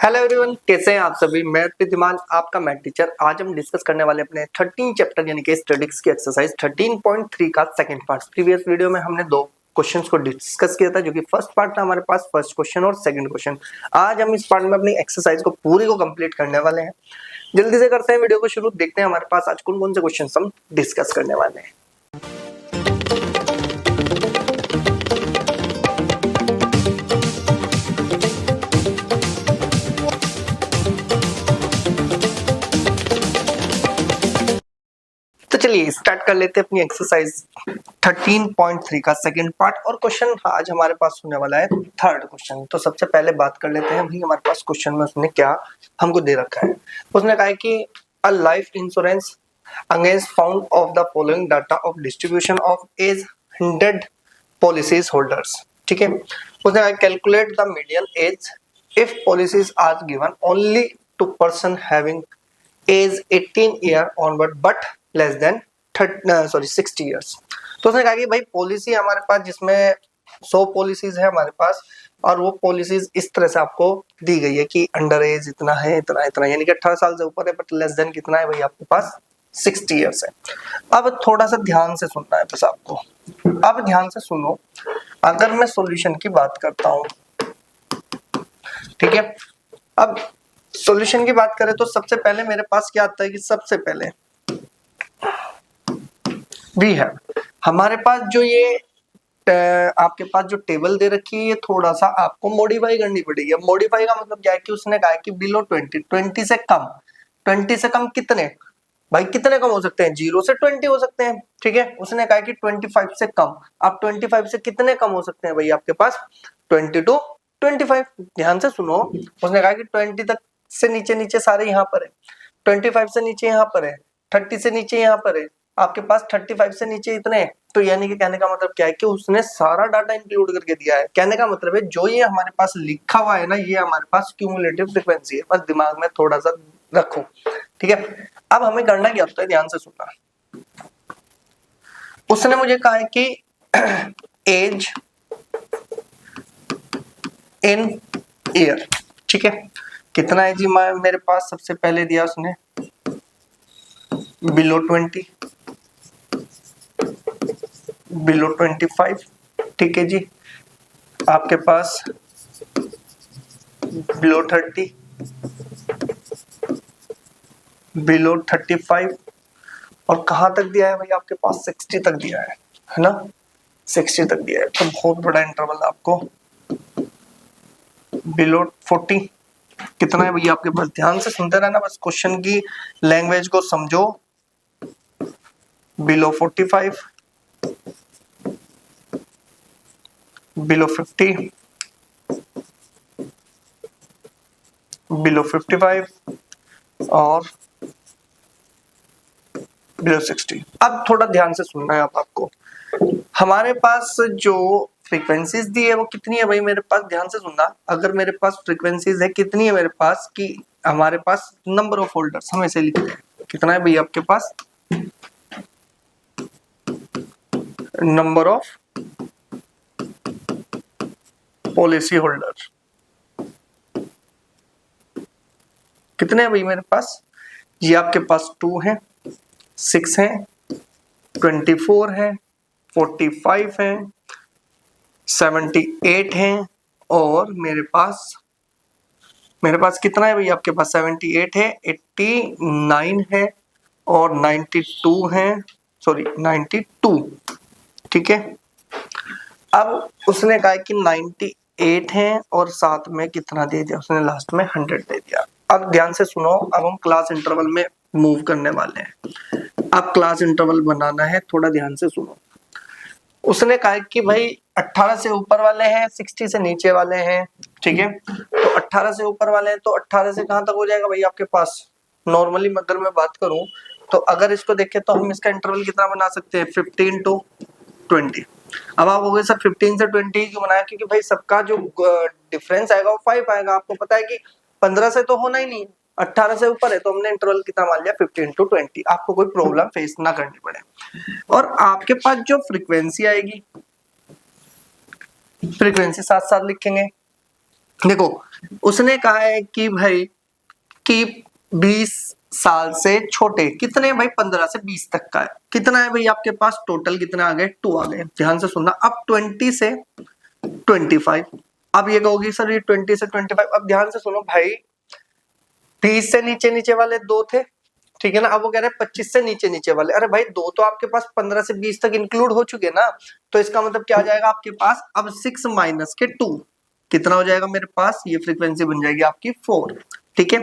Hello everyone, कैसे हैं आप सभी। मैं प्रतिमान, आपका मैथ टीचर। आज हम डिस्कस करने वाले अपने 13 चैप्टर यानी कि स्टैटिस्टिक्स की एक्सरसाइज 13.3 का सेकंड पार्ट। प्रीवियस वीडियो में हमने दो क्वेश्चंस को डिस्कस किया था, जो कि फर्स्ट पार्ट था हमारे पास, फर्स्ट क्वेश्चन और सेकंड क्वेश्चन। आज हम इस पार्ट में अपनी एक्सरसाइज को पूरी को कंप्लीट करने वाले हैं। जल्दी से करते हैं वीडियो को शुरू। देखते हैं हमारे पास आज कौन कौन से क्वेश्चन हम डिस्कस करने वाले हैं। तो चलिए स्टार्ट कर लेते हैं अपनी एक्सरसाइज 13.3 का सेकंड पार्ट। और क्वेश्चन आज हमारे पास होने वाला है थर्ड क्वेश्चन। तो सबसे पहले बात कर लेते हैं भाई, हमारे पास क्वेश्चन में उसने क्या हमको दे रखा है। उसने कहा है कि a life insurance against found of the following data of distribution of age 100 policies holders. ठीक है, उसने कहा calculate the median age if policies are given only to person having age 18 year onward but less than 60 years. तो उसने कहा कि भाई policy हमारे पास जिसमें 100 पॉलिसीज है हमारे पास, और वो पॉलिसीज इस तरह से आपको दी गई है कि अंडर एज इतना है, इतना इतना, यानी कि 18 साल से ऊपर है, बट लेस देन कितना है भाई आपके पास 60 ईयर्स है। अब थोड़ा सा ध्यान से सुनना है बस आपको। अब ध्यान से सुनो, अगर मैं सॉल्यूशन की बात करता हूं, ठीक है, अब सॉल्यूशन की बात करें तो सबसे पहले मेरे पास क्या आता है कि सबसे पहले वी है हमारे पास जो ये आपके पास जो टेबल दे रखी है, ये थोड़ा सा आपको मॉडिफाई करनी पड़ेगी। अब मॉडिफाई का मतलब क्या है कि उसने कहा है कि बिलो 20 से कम, 20 से कम कितने भाई, कितने कम हो सकते हैं, 0 से 20 हो सकते हैं। ठीक है, उसने कहा कि 25 से कम। अब 25 से कितने कम हो सकते हैं भाई आपके पास, 20 to 25। ध्यान से सुनो, उसने कहा कि 20 तक से नीचे नीचे सारे यहाँ पर है, 25 से नीचे यहाँ पर है, 30 से नीचे यहाँ पर है, आपके पास 35 से नीचे इतने हैं। तो यानी कि कहने का मतलब क्या है कि उसने सारा डाटा इंक्लूड करके दिया है। कहने का मतलब है जो ये हमारे पास लिखा हुआ है ना, ये हमारे पास क्यूमुलेटिव फ्रीक्वेंसी है। बस दिमाग में थोड़ा सा रखो, ठीक है। अब हमें करना क्या होता है, ध्यान से सुनना। उसने मुझे कहा है कि एज इन ईयर, ठीक है, कितना एज मेरे पास सबसे पहले दिया उसने, बिलो 20, बिलो 25, ठीक है जी, आपके पास बिलो 30, बिलो 35, और कहां तक दिया है भाई आपके पास 60 तक दिया है ना, 60 तक दिया है। तो बहुत बड़ा इंटरवल है आपको। बिलो 40 कितना है भैया आपके पास, ध्यान से सुनते रहना, बस क्वेश्चन की लैंग्वेज को समझो। बिलो 45, बिलो 50, बिलो 55 और बिलो 60। अब थोड़ा ध्यान से सुनना है अब आपको। हमारे पास जो फ्रीक्वेंसीज दी है वो कितनी है भाई मेरे पास, ध्यान से सुनना। अगर मेरे पास फ्रीक्वेंसीज है कितनी है मेरे पास, कि हमारे पास नंबर ऑफ होल्डर्स हम ऐसे लिखते हैं, कितना है भाई आपके पास, नंबर ऑफ पॉलिसी होल्डर कितने हैं भाई मेरे पास, ये आपके पास 2 है, 6 है, 24 है, 45 है, 78 है, और मेरे पास कितना है भाई आपके पास, 78 है, 89 है, और 92 है, सॉरी 92, ठीक है। अब उसने कहा कि 98 है, और साथ में कितना दे दिया उसने, लास्ट में 100 दे दिया। अब ध्यान से सुनो, अब हम क्लास इंटरवल में मूव करने वाले हैं। अब क्लास इंटरवल बनाना है, थोड़ा ध्यान से सुनो। उसने कहा कि भाई 18 से ऊपर वाले हैं, 60 से नीचे वाले हैं, ठीक है। तो 18 से ऊपर वाले हैं, तो 18 से कहां तक हो जाएगा भाई आपके पास, नॉर्मली अगर मैं बात करूं तो अगर इसको देखें तो हम इसका इंटरवल कितना बना सकते हैं, 15 to 20। अब आप हो सर 15 से 20 क्यों बनाया, क्योंकि भाई सबका जो डिफरेंस आएगा वो 5 आएगा। आपको पता है कि 15 से तो होना ही नहीं, 18 से ऊपर है, तो हमने इंटरवल कितना मान लिया, 15 to 20। आपको कोई प्रॉब्लम फेस ना करनी पड़े। और आपके पास जो फ्रीक्वेंसी आएगी, फ्रीक्वेंसी साथ साथ लिखेंगे, देखो उसने कहा है कि भाई कि 20 साल से छोटे कितने भाई 15 से 20 तक का है, कितना है भाई आपके पास टोटल कितना आ गए 2 आ गए। ध्यान से सुनना, अब 20 से 25, अब ये कहोगी सर ये 20 से 25, अब ध्यान से सुनो भाई 20 से नीचे नीचे वाले दो थे, ठीक है ना, अब वो कह रहे हैं 25 से नीचे नीचे वाले, अरे भाई दो तो आपके पास 15 से 20 तक इंक्लूड हो चुके ना, तो इसका मतलब क्या आ जाएगा आपके पास अब 6 माइनस के 2 कितना हो जाएगा मेरे पास, ये फ्रीक्वेंसी बन जाएगी आपकी 4, ठीक है।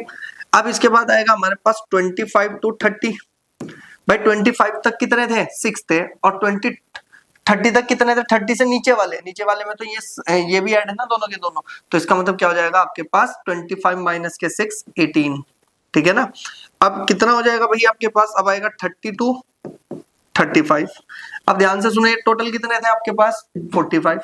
अब इसके बाद आएगा हमारे पास 25 टू 30, भाई 25 तक कितने थे 6 थे, और 30 तक कितने थे 30 से नीचे वाले में तो ये भी ऐड है ना दोनों के दोनों, तो इसका मतलब क्या हो जाएगा आपके पास 25 माइनस के 6 18, ठीक है ना। अब कितना हो जाएगा भाई आपके पास, अब आएगा 32 35, अब ध्यान से सुनिए टोटल कितने थे आपके पास 45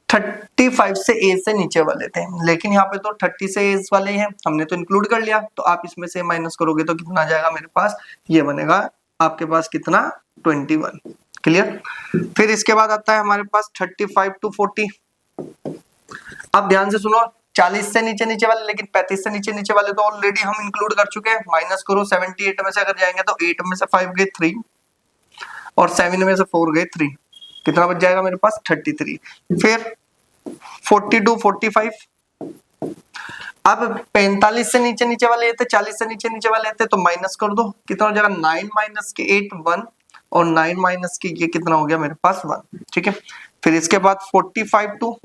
35 से एज से नीचे वाले थे, लेकिन यहाँ पे तो 30 से एज वाले हैं, हमने तो इंक्लूड कर लिया, तो आप इसमें से माइनस करोगे तो कितना आ जाएगा मेरे पास, ये बनेगा आपके पास कितना 21, क्लियर। फिर इसके बाद आता है हमारे पास 35 टू 40, अब ध्यान से सुनो 40 से नीचे नीचे वाले, लेकिन 35 से नीचे नीचे वाले तो ऑलरेडी हम इंक्लूड कर चुके हैं, माइनस करो 78 में से अगर जाएंगे तो 8 में से 5 गए 3 और 7 में से 4 गए 3, कितना बच जाएगा मेरे पास 33। फिर 42 45, अब 45 से नीचे नीचे वाले थे 40 से नीचे नीचे वाले थे, तो माइनस कर दो कितना हो जाएगा 9 माइनस के 8 1 और 9 माइनस के ये कितना हो गया मेरे पास 1, ठीक है। फिर इसके बाद 45 टू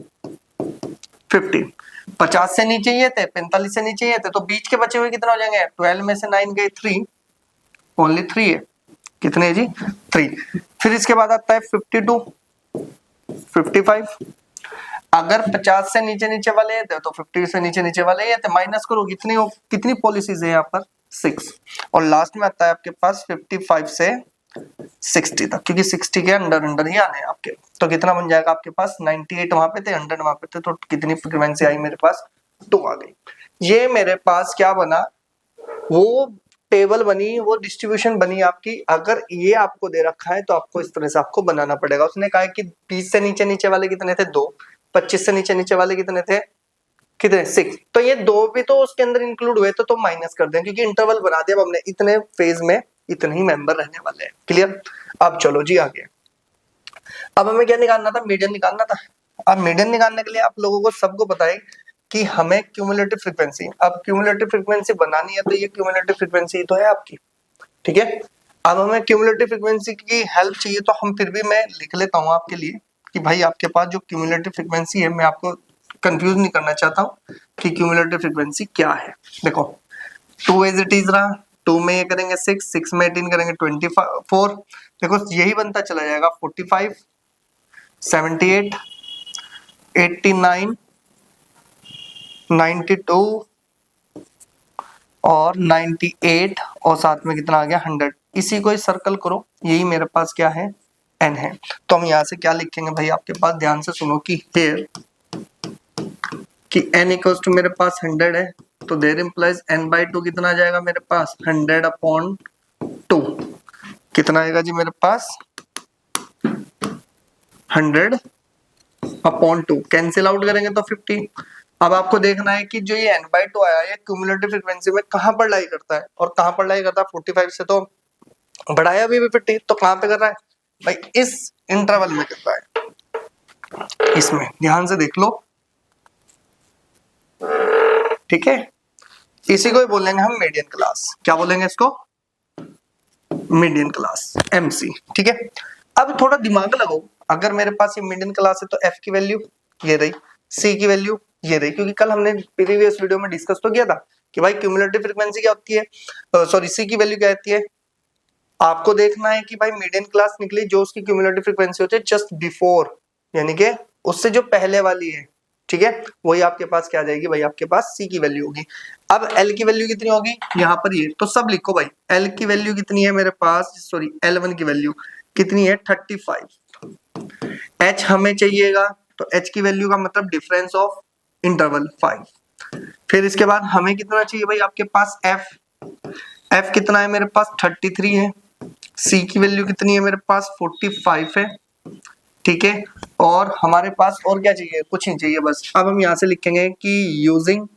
50, 50 से नीचे ये थे 45 से नीचे ये थे, तो बीच के बचे हुए कितना हो जाएंगे 12 में से 9 गए 3, ओनली 3 है, कितने है जी 3। फिर इसके बाद आता है 52 55, अगर 50 से नीचे नीचे वाले थे तो 50 से नीचे नीचे वाले ये थे, माइनस करो कितनी पॉलिसीज है यहाँ पर 6, और लास्ट में आता है आपके पास 55 से 60 तक, क्योंकि 60 के अंडर ही आने हैं आपके, तो कितना बन जाएगा आपके पास 98 वहां पे थे 100 वहां पे थे, तो कितनी फ्रीक्वेंसी आई मेरे पास 2 आ गई। ये मेरे पास क्या बना, वो टेबल बनी, वो डिस्ट्रीब्यूशन बनी आपकी। अगर ये आपको दे रखा है तो आपको इस तरह से आपको बनाना पड़ेगा। उसने कहा कि 20 से नीचे नीचे वाले कितने थे 2, 25 से नीचे नीचे वाले कितने थे कितने 6, तो ये 2 भी तो उसके अंदर इंक्लूड हुए तो माइनस कर दें, क्योंकि इंटरवल बना दिया अब हमने, इतने फेज में इतने ही मेंबर रहने वाले हैं, क्लियर। अब चलो जी आगे, अब हमें क्या निकालना था, मीडियन निकालना था। अब मीडियन निकालने के लिए आप लोगों को सबको पता है कि हमें क्यूमुलेटिव फ्रीक्वेंसी, अब क्यूमुलेटिव फ्रीक्वेंसी बनानी है, तो ये क्यूमुलेटिव फ्रीक्वेंसी तो है आपकी, ठीक है। अब हमें क्यूमुलेटिव फ्रीक्वेंसी की हेल्प चाहिए, तो हम फिर भी मैं लिख लेता हूँ आपके लिए कि भाई आपके पास जो क्यूमुलेटिव फ्रीक्वेंसी है, मैं आपको कंफ्यूज नहीं करना चाहता हूँ कि क्यूमुलेटिव फ्रीक्वेंसी क्या है। देखो 2 एज इट इज रहा, 2 में ये करेंगे 6 में 18 करेंगे 24, देखो यही बनता चला जाएगा 45 78 89 92 और 98 और साथ में कितना आ गया 100, इसी को सर्कल करो, यही मेरे पास क्या है n है। तो हम यहाँ से क्या लिखेंगे भाई आपके पास, ध्यान से सुनो कि here कि n इक्वल्स टू मेरे पास 100 है, तो देयर इंप्लाइज n/2 कितना आ जाएगा मेरे पास 100/2, कितना आएगा जी मेरे पास 100/2, कैंसिल आउट करेंगे तो 50। अब आपको देखना है कि जो ये n/2 आया है क्यूमुलेटिव फ्रीक्वेंसी में कहां पर लाई करता है, और कहां पर लाई करता है 45 से तो बढ़ाया भी 50, तो कहां पे कर रहा है भाई इस इंटरवल में करता है, इसमें ध्यान से देख लो, ठीक है। इसी को ही बोलेंगे हम मीडियन क्लास, क्या बोलेंगे इसको मीडियन क्लास MC, ठीक है। अब थोड़ा दिमाग लगाओ, अगर मेरे पास ये मीडियन क्लास है तो F की वैल्यू ये रही, C की वैल्यू ये रही, क्योंकि कल हमने प्रीवियस वीडियो में डिस्कस तो किया था कि भाई क्यूमुलेटिव फ्रीक्वेंसी क्या होती है, सॉरी C की वैल्यू क्या होती है। आपको देखना है कि भाई मीडियन क्लास निकली जो उसकी क्यूमुलेटिव फ्रीक्वेंसी होती है जस्ट बिफोर, यानी कि उससे जो पहले वाली है, ठीक है, वही आपके पास क्या आ जाएगी भाई आपके पास C की वैल्यू होगी। अब L की वैल्यू कितनी होगी यहाँ पर, ये तो सब लिखो भाई, L की वैल्यू कितनी है मेरे पास, सॉरी L1 की वैल्यू कितनी है 35, H हमें चाहिएगा, तो H की वैल्यू का मतलब डिफरेंस ऑफ इंटरवल 5। फिर इसके बाद हमें कितना चाहिए भाई आपके पास F कितना है मेरे पास 33 है, C की वैल्यू कितनी है मेरे पास 45 है, ठीक है। और हमारे पास और क्या चाहिए, कुछ नहीं चाहिए बस। अब हम यहां से लिखेंगे कि यूजिंग,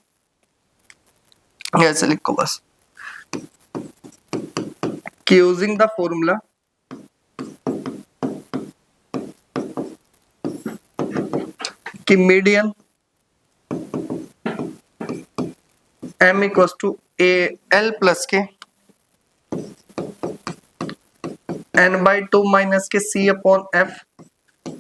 ऐसे लिखो बस कि यूजिंग द फॉर्मूला कि median m equals to a l plus के n/2 माइनस के c upon f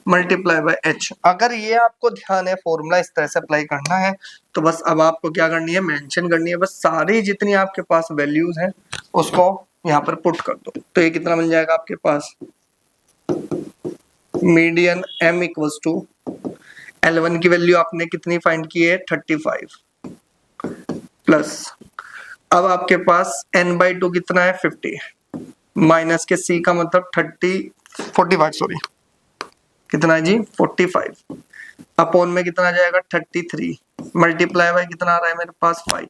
multiply by h। अगर ये आपको ध्यान है फॉर्मूला इस तरह से अप्लाई करना है तो बस अब आपको क्या करनी है, मेंशन करनी है, बस सारी जितनी आपके पास वैल्यूज हैं उसको यहाँ पर पुट कर दो। तो ये कितना बन जाएगा आपके पास, median m equals to L1 की वैल्यू आपने कितनी फाइंड की है 35 प्लस अब आपके पास n/2 कितना है 50 माइनस के c का मतलब 45 सॉरी कितना है जी 45 अपॉन में कितना आ जाएगा 33 मल्टीप्लाई बाय कितना आ रहा है मेरे पास 5।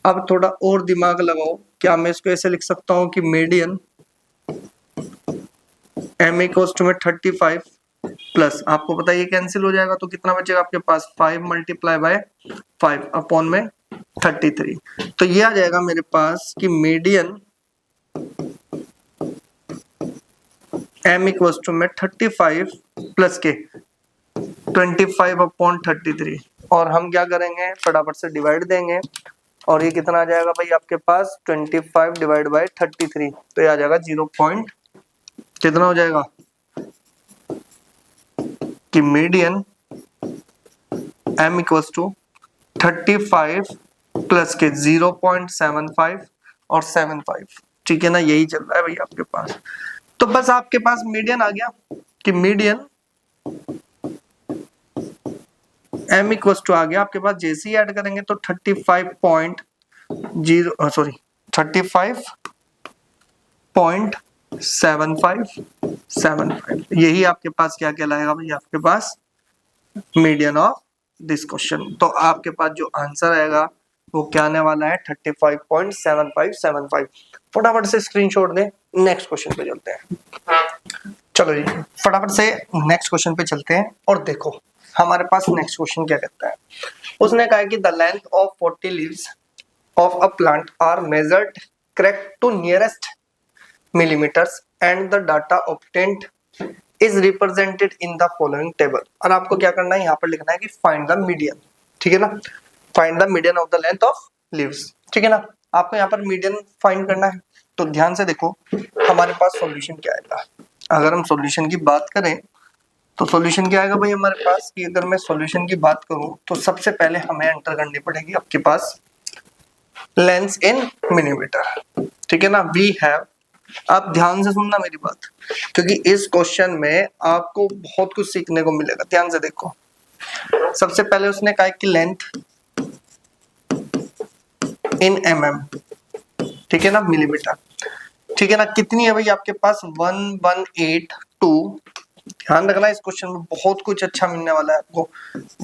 अब थोड़ा और दिमाग लगाओ, क्या मैं इसको ऐसे लिख सकता हूं कि मीडियन m इक्वल्स टू में 35 प्लस आपको पता है ये कैंसिल हो जाएगा तो कितना बचेगा आपके पास 5 मल्टीप्लाई बाय 5 अपॉन में 33। तो ये आ जाएगा मेरे पास कि मीडियन m इक्वल्स टू में 35 प्लस के 25 अपॉन 33 और हम क्या करेंगे फटाफट से डिवाइड देंगे और ये कितना आ जाएगा भाई आपके पास 25 डिवाइड बाय 33 तो ये आ जाएगा 0 पॉइंट कितना हो जाएगा कि median m equals to 35 plus के 0.75 और 75। ठीक है ना, यही चल रहा है भाई आपके पास। तो बस आपके पास मीडियन आ गया कि मीडियन m इक्वल्स टू आ गया आपके पास, जैसे ही ऐड करेंगे तो 35.75 यही आपके पास क्या कहलाएगा भाई आपके पास मीडियन ऑफ दिस क्वेश्चन। तो आपके पास जो आंसर आएगा वो क्या आने वाला है 35.7575। फटाफट से स्क्रीनशॉट दें, नेक्स्ट क्वेश्चन पे चलते हैं। चलो जी फटाफट से नेक्स्ट क्वेश्चन पे चलते हैं और देखो हमारे पास नेक्स्ट क्वेश्चन क्या कहता है। उसने कहा कि the length of 40 leaves of a plant are measured correct to nearest millimetres and the data obtained is represented in the following table. और आपको क्या करना है, यहाँ पर लिखना है कि फाइंड द मीडियन। ठीक है ना, find the median of the length of leaves. ठीक है ना, आपको यहाँ पर मीडियन फाइंड करना है। तो ध्यान से देखो हमारे पास सॉल्यूशन क्या आएगा। अगर हम सॉल्यूशन की बात करें तो सॉल्यूशन क्या आएगा भाई हमारे पास कि अगर मैं सॉल्यूशन की बात करूं तो सबसे पहले हमें एंटर करनी पड़ेगी आपके पास लेंथ इन मिलीमीटर। ठीक है ना, वी हैव, आप ध्यान से सुनना मेरी बात क्योंकि इस क्वेश्चन में आपको बहुत कुछ सीखने को मिलेगा। ध्यान से देखो, सबसे पहले उसने कहा कि लेंथ इन mm, ठीक है ना, मिलीमीटर। ठीक है ना, कितनी है भाई आपके पास 1182। ध्यान रखना इस क्वेश्चन में बहुत कुछ अच्छा मिलने वाला है आपको।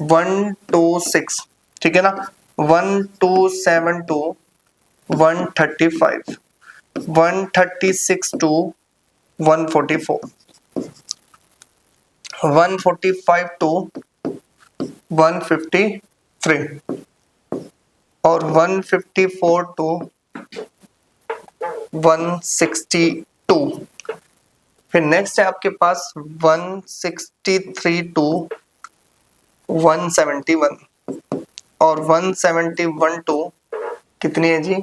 126, ठीक है ना, 1272, 135, 136 टू 144, 145 टू 153 और 154 टू 162। फिर नेक्स्ट है आपके पास 163 टू 171 और 171 टू कितनी है जी,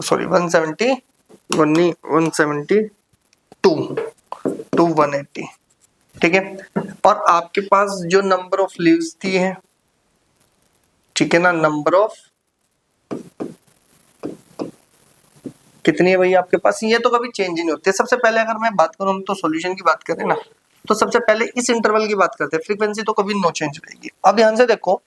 सॉरी 171 नहीं 172 टू 180। ठीक है, और आपके पास जो नंबर ऑफ लीव्स दी है, ठीक है ना, नंबर ऑफ कितनी है भाई आपके पास, ये तो कभी चेंज ही नहीं होती है। सबसे पहले अगर मैं बात करूं तो सॉल्यूशन की बात करें ना तो सबसे पहले इस इंटरवल की बात करते हैं, फ्रीक्वेंसी तो कभी नो चेंज रहेगी। अब ध्यान से देखो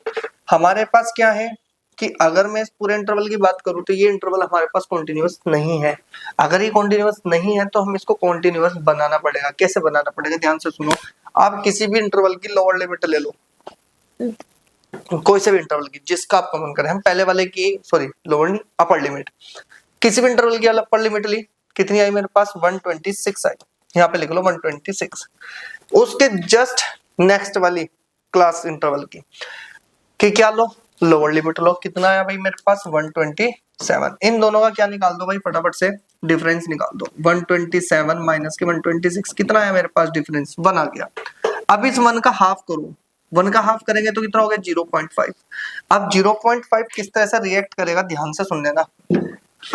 हमारे पास क्या है कि अगर मैं इस पूरे इंटरवल की बात करूं तो ये इंटरवल हमारे पास कॉन्टिन्यूअस नहीं है। अगर ये कॉन्टिन्यूअस नहीं है तो हम इसको कॉन्टिन्यूअस बनाना पड़ेगा। कैसे बनाना पड़ेगा, ध्यान से सुनो। आप किसी भी इंटरवल की लोअर लिमिट ले लो, कोई से भी इंटरवल की जिसका आपका मन करे। हम पहले वाले की सॉरी लोअर नहीं अपर लिमिट, किसी भी इंटरवल की अपर लिमिट ली, कितनी आई मेरे पास 126 आई। यहाँ पे लिख लो 126। उसके जस्ट नेक्स्ट वाली क्लास इंटरवल की कि क्या लो, लोअर लिमिट लो। कितना है भाई मेरे पास 127। इन दोनों का क्या निकाल दो भाई, फटाफट से डिफरेंस निकाल दो। 127 माइनस के 126 कितना है मेरे पास डिफरेंस, 1 आ गया। अब इस 1 का हाफ करो, 1 का हाफ करेंगे तो कितना हो गया 0.5। अब 0.5 किस तरह से रिएक्ट करेगा ध्यान से सुन लेना।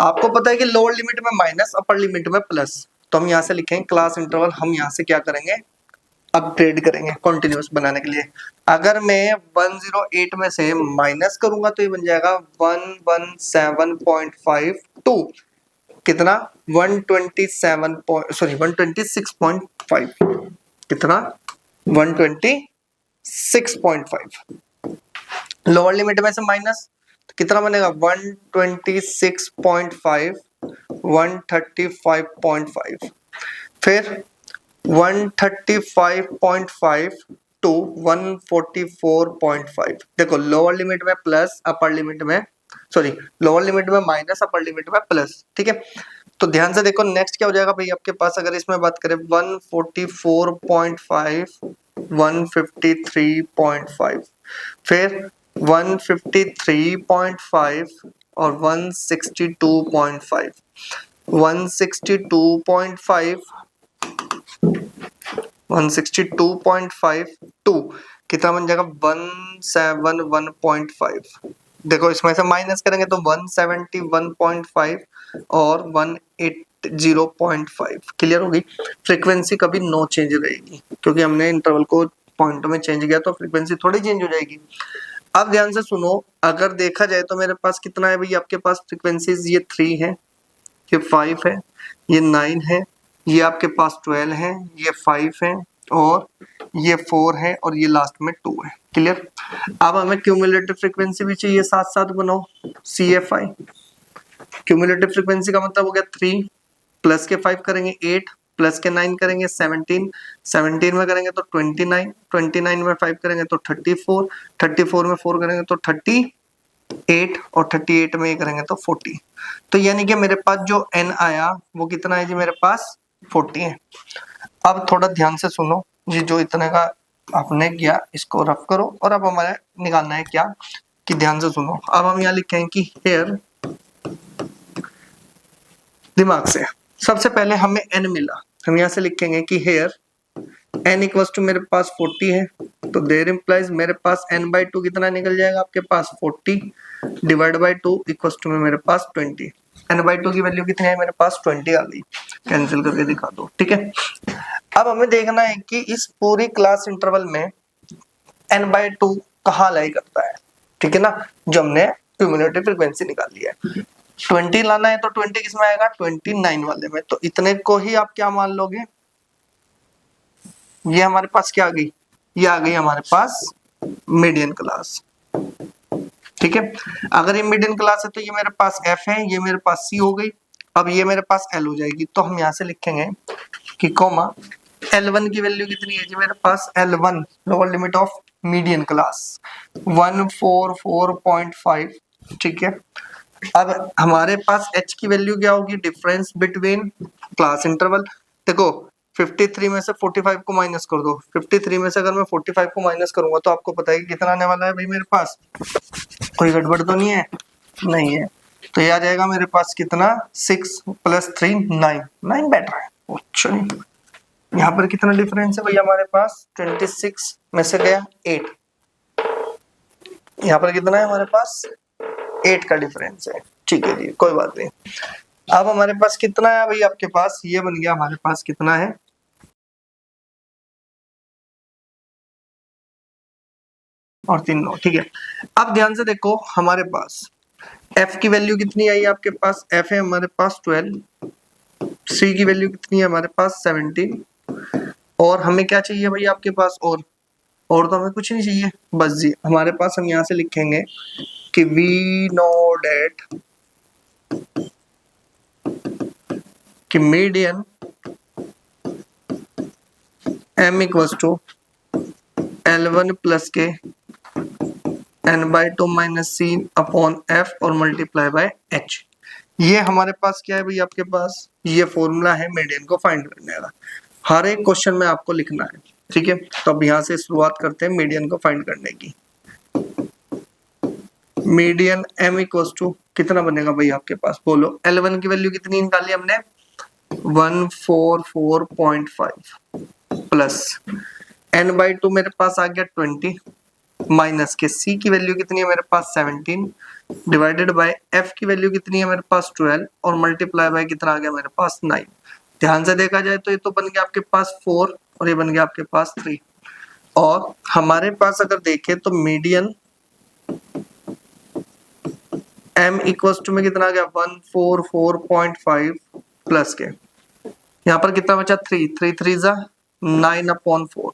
आपको पता है कि लोअर लिमिट में माइनस, अपर लिमिट में प्लस, तो हम यहाँ से लिखेंगे क्लास इंटरवल, हम यहाँ से क्या करेंगे अपग्रेड करेंगे कॉन्टिन्यूस बनाने के लिए। अगर मैं 108 में से माइनस करूंगा तो ये बन जाएगा 117.52, कितना 126.5, कितना 126.5। लोअर लिमिट में से माइनस तो कितना बनेगा 126.5, 135.5, फिर 135.5 टू 144.5। देखो लोअर लिमिट में प्लस, अपर लिमिट में लोअर लिमिट में माइनस, अपर लिमिट में प्लस, ठीक है। तो ध्यान से देखो नेक्स्ट क्या हो जाएगा भाई आपके पास, अगर इसमें बात करें 144.5, 153.5, फिर 153.5 और 162.5, 162.52 कितना बन जाएगा 171.5। देखो इसमें से माइनस करेंगे तो 171.5 और 180.5। क्लियर होगी। फ्रीक्वेंसी कभी नो चेंज रहेगी क्योंकि हमने इंटरवल को पॉइंट में चेंज किया तो फ्रीक्वेंसी थोड़ी चेंज हो जाएगी। अब ध्यान से सुनो, अगर देखा जाए तो मेरे पास कितना है भाई आपके पास फ्रीक्वेंसीज, ये 3 है, ये 5 है, ये 9 है, ये आपके पास 12 है, ये 5 है और ये 4 है और ये लास्ट में 2 है। क्लियर। अब हमें क्यूमुलेटिव फ्रीक्वेंसी भी चाहिए, साथ साथ बनाओ CFI। क्यूमुलेटिव फ्रीक्वेंसी का मतलब हो गया 3 प्लस के 5 करेंगे 8, प्लस के 9 करेंगे 17, 17 में करेंगे तो 29, 29 में 5 करेंगे तो 34, 34 में 4 करेंगे तो 38 और 38 में ये करेंगे तो 40। तो यानी कि मेरे पास जो n आया वो कितना है जी, मेरे पास 40 है। अब थोड़ा ध्यान से सुनो जी, जो इतने का आपने किया इसको रफ करो और अब हमारे निकालना है क्या कि ध्यान से सुनो। अब हम यहाँ लिखेंगे कि हेयर, दिमाग से सबसे पहले हमें n मिला, हम यहाँ से लिखेंगे कि हेयर n इक्वल्स टू मेरे पास 40 है, तो देयर इंप्लाइज मेरे पास n/2 कितना निकल जाएगा आपके पास 40 डिवाइड बाय 2 इक्वल्स टू में मेरे पास 20। n/2 की वैल्यू कितनी है मेरे पास 20 आ गई, कैंसिल करके दिखा दो, ठीक है। अब हमें देखना है कि इस पूरी क्लास इंटरवल में n/2 कहाँ लाई करता है, ठीक है ना, जो हमने क्यूमुलेटिव फ्रीक्वेंसी निकाल लिया है। 20 लाना है तो 20 किसमें आएगा 29 वाले में, तो इतने को ही आप क्या मान लोगे, ये हमारे पास क्या आ गई, ये आ गई हमारे पास मीडियन क्लास, ठीक है। अगर ये मीडियन क्लास है तो ये मेरे पास F है, ये मेरे पास C हो गई। अब ये मेरे पास L हो जाएगी, तो हम यहाँ से लिखेंगे कि कोमा L1 की वैल्यू कितनी है जी मेरे पास, L1 lower limit of median class 144.5, ठीक है। अब हमारे पास H की वैल्यू क्या होगी, डिफरेंस बिटवीन क्लास इंटरवल। देखो 53 में से 45 को माइनस कर दो, 53 में से अगर मैं 45 को माइनस करूंगा तो आपको पता है कि कितना आने वाला है भाई मेरे पास, कोई गड़बड़ तो नहीं है, नहीं है, तो ये आ जाएगा मेरे पास कितना 6 + 3 9, 9 बेटर है। अच्छा यहाँ पर कितना डिफरेंस है भैया हमारे पास, 26 में से गया 8, यहाँ पर कितना है हमारे पास 8 का डिफरेंस है, ठीक है जी, कोई बात नहीं। अब हमारे पास कितना है भाई आपके पास, ये बन गया हमारे पास कितना है, और 3 9, ठीक है। अब ध्यान से देखो हमारे पास F की वैल्यू कितनी आई आपके पास, F है हमारे पास 12, C की वैल्यू कितनी है हमारे पास 17, और हमें क्या चाहिए भाई आपके पास, और तो हमें कुछ नहीं चाहिए, बस जी हमारे पास हम यहाँ से लिखेंगे कि वी नो डेट कि median M equals to L1 plus के n/2 minus C upon F और मल्टीप्लाई बाय H। ये हमारे पास क्या है भाई आपके पास, ये फॉर्मूला है मीडियन को फाइंड करने का। हर एक क्वेश्चन में आपको लिखना है, ठीक है। तो अब यहाँ से शुरुआत करते हैं मीडियन को फाइंड करने की। मीडियन m इक्वल टू कितना बनेगा भाई आपके पास, बोलो। L1 की वैल्यू कितनी निकाली हमने, 144.5 प्लस n/2 मेरे पास आ गया 20 माइनस के c की वैल्यू कितनी है मेरे पास 17 डिवाइडेड बाय f की वैल्यू कितनी है मेरे पास 12 और मल्टीप्लाई बाय कितना आ गया मेरे पास 9। ध्यान से देखा जाए तो ये तो बन गया आपके पास 4 और ये बन गया आपके पास 3। और हमारे पास अगर देखें तो मीडियन m इक्वल्स टू में कितना आ गया 144.5 प्लस के यहाँ पर कितना बचा 3 3 3 जा 9/4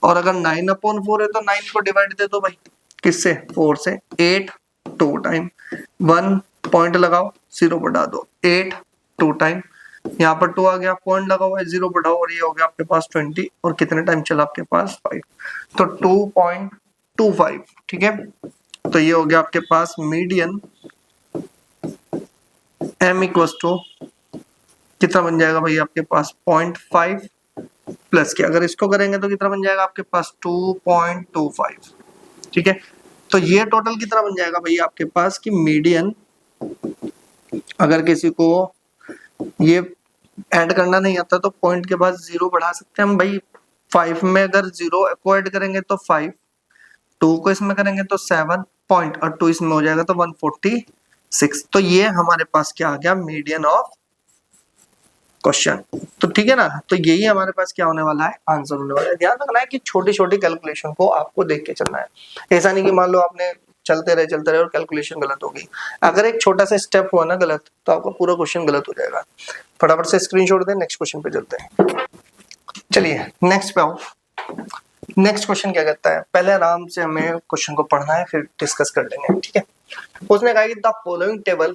और अगर 9/4 है तो 9 को डिवाइड दे दो भाई किससे 4 से 8 2 टाइम 1 पॉइंट लगाओ 0 बढ़ा दो 8 2 टाइम यहाँ पर 2 आ गया पॉइंट लगाओ 0 बढ़ाओ और ये हो गया आपके पास 20 और कितने टाइम चला आपके पास 5 तो 2.25 ठीक है। तो ये हो गया आपके पास मीडियन m इक्वल्स टू कितना बन जाएगा भाई आपके पास 0.5 प्लस के अगर इसको करेंगे तो कितना बन जाएगा आपके पास 2.25 ठीक है। तो ये टोटल कितना बन जाएगा भाई आपके पास कि मीडियन अगर किसी को ये ऐड करना नहीं आता तो पॉइंट के बाद 0 बढ़ा सकते हैं हम भाई। 5 में अगर 0 को ऐड करेंगे तो 5 2 को इसमें करेंगे तो 7 पॉइंट और 2 इसमें हो जाएगा तो 146। तो ये हमारे पास क्या आ गया मीडियन ऑफ क्वेश्चन। तो ठीक है ना, तो यही हमारे पास क्या होने वाला है आंसर होने वाला है। ध्यान रखना है कि छोटी छोटी कैलकुलेशन को आपको देख के चलना है। ऐसा नहीं कि मान लो आपने चलते रहे और कैलकुलेशन गलत हो गई। अगर एक छोटा सा स्टेप हुआ ना गलत तो आपका पूरा क्वेश्चन गलत हो जाएगा। फटाफट से स्क्रीनशॉट दें, नेक्स्ट क्वेश्चन पे चलते हैं। चलिए नेक्स्ट पे आओ। नेक्स्ट क्वेश्चन क्या कहता है, पहले आराम से हमें क्वेश्चन को पढ़ना है फिर डिस्कस कर लेंगे, ठीक है। उसने कहा कि the following table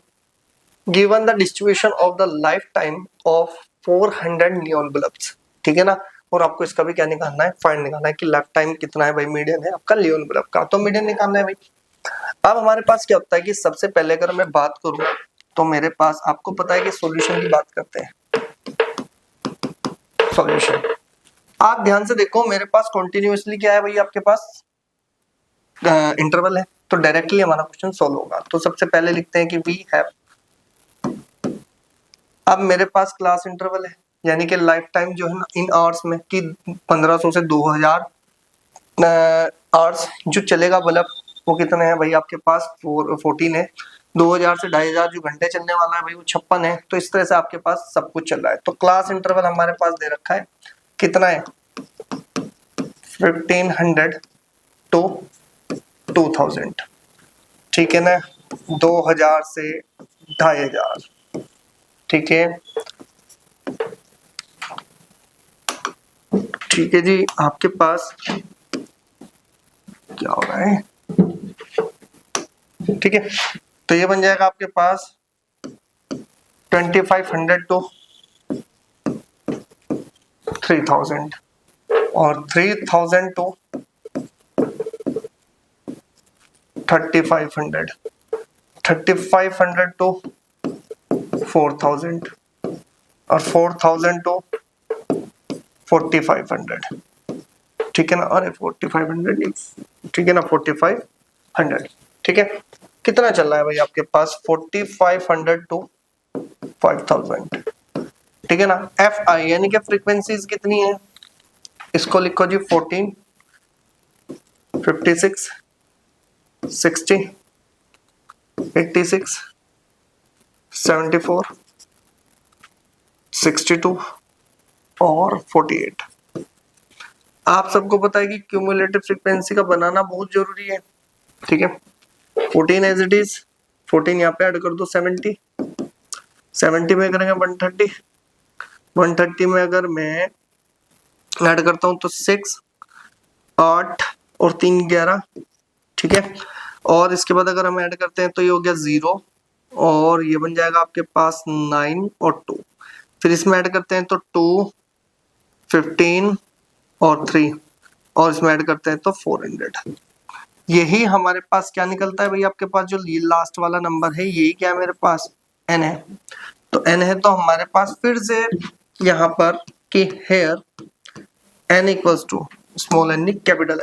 given the distribution of the life time of 400 neon bulbs, ठीक है ना। और आपको इसका भी क्या निकालना है, फाइंड निकालना है कि लाइफ टाइम कितना है भाई मीडियन है आपका लियोन बल्ब का। तो मीडियन निकालना है भाई। अब हमारे पास क्या होता है कि सबसे पहले अगर मैं बात करूं तो मेरे पास आपको पता है कि सॉल्यूशन की बात करते हैं। सॉल्यूशन आप ध्यान से देखो मेरे पास कंटिन्यूअसली क्या है भाई आपके पास इंटरवल है तो डायरेक्टली हमारा क्वेश्चन सॉल्व होगा। तो सबसे पहले लिखते हैं कि वी हैव, अब मेरे पास क्लास इंटरवल है यानी कि लाइफ टाइम जो है ना इन आवर्स में कि 1500 से 2000 आवर्स जो चलेगा बल्ब वो कितने हैं भाई आपके पास 14 है। 2000 से 2500 जो घंटे चलने वाला है भाई वो 56 है। तो इस तरह से आपके पास सब कुछ चल रहा है। तो क्लास इंटरवल हमारे पास दे रखा है कितना है 1500 टू 2000, ठीक है ना। 2000 से 2500, ठीक है। ठीक है जी, आपके पास क्या हो रहा है, ठीक है। तो ये बन जाएगा आपके पास 2500 टू 3000 और 3000 टू 3500, 3500 टू 4000 और 4000 टू 4500, ठीक है ना। अरे 4500 ठीक है ना 4500, ठीक है। कितना चल रहा है भाई आपके पास 4500 टू 5000, ठीक है ना। एफ आई यानी कि फ्रीक्वेंसीज कितनी है, इसको लिखो जी 14 56 60 86 74 62 और 48। आप सबको पता है कि क्यूमुलेटिव फ्रीक्वेंसी का बनाना बहुत जरूरी है, ठीक है। 14 एज इट इज, 14 यहाँ पे ऐड कर दो 70, 70 में करेंगे 130, 130 में अगर मैं ऐड करता हूँ तो 6 8 और 3 11, ठीक है। और इसके बाद अगर हम ऐड करते हैं तो ये हो गया 0 और ये बन जाएगा आपके पास 9 और 2। फिर इसमें ऐड करते हैं तो 2 15 और 3 और इसमें ऐड करते हैं तो 400। यही हमारे पास क्या निकलता है भाई आपके पास जो लास्ट वाला नंबर है यही क्या है मेरे पास n है। तो n है तो हमारे पास फिर से यहाँ पर कि here n equals to small n capital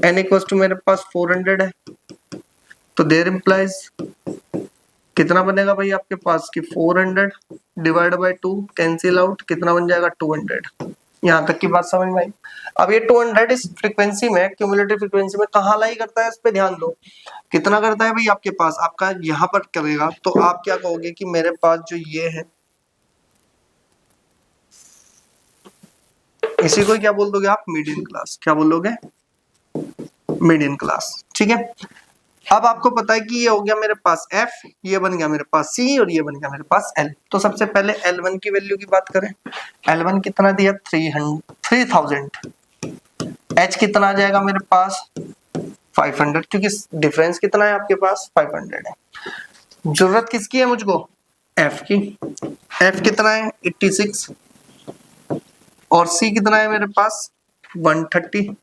n equals to मेरे पास 400 है, तो देयर इम्प्लाइज कितना बनेगा भाई आपके पास कि 400 डिवाइड बाय 2 कैंसिल आउट, कितना बन जाएगा 200। यहाँ तक की बात समझ में आई। अब ये 200 इस फ्रीक्वेंसी में, क्यूमुलेटिव फ्रीक्वेंसी में कहाँ लाई करता है, इस पे ध्यान दो। कितना करता है भाई आपके पास, आपका यहाँ पर करेगा तो आप क्या कहोगे कि मेरे पास जो ये है, इसी को क्या बोल दोगे आप, मीडियन क्लास। क्या बोलोगे, मीडियन क्लास। ठीक है, अब आपको पता है कि ये हो गया मेरे पास f, ये बन गया मेरे पास c और ये बन गया मेरे पास l। तो सबसे पहले L1 की वैल्यू की बात करें। L1 कितना दिया, 3000। h कितना आ जाएगा मेरे पास 500, क्योंकि डिफरेंस कितना है आपके पास 500 है। जरूरत किसकी है मुझको, f की। f कितना है 86 और c कितना है मेरे पास 130।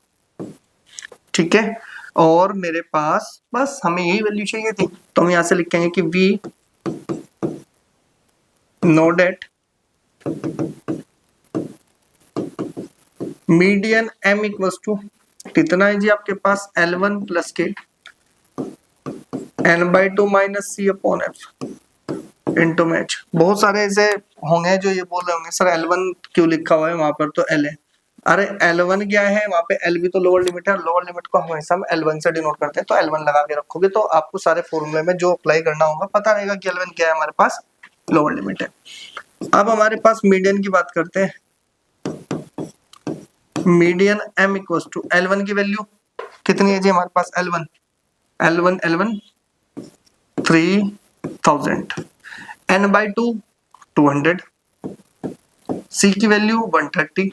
ठीक है, और मेरे पास बस हमें यही वैल्यू चाहिए थी, तो हम यहां से लिखेंगे कि v know that median m equals to कितना है जी आपके पास L1 प्लस के n/2 minus c upon f into मैच। बहुत सारे ऐसे होंगे जो ये बोल रहे होंगे सर L1 क्यों लिखा हुआ है वहां पर, तो L है। अरे L1 क्या है, वहां पे L भी तो लोअर लिमिट है, लोअर लिमिट को हमेशा हम L1 से डिनोट करते हैं, तो L1 लगा के रखोगे तो आपको सारे फॉर्मूले में जो अप्लाई करना होगा पता रहेगा कि L1 क्या है, हमारे पास लोअर लिमिट है। अब हमारे पास मीडियन की बात करते हैं। Median m equals to L1 की वैल्यू कितनी है जी हमारे पास, L1 3000, n/2 200, c की वैल्यू 130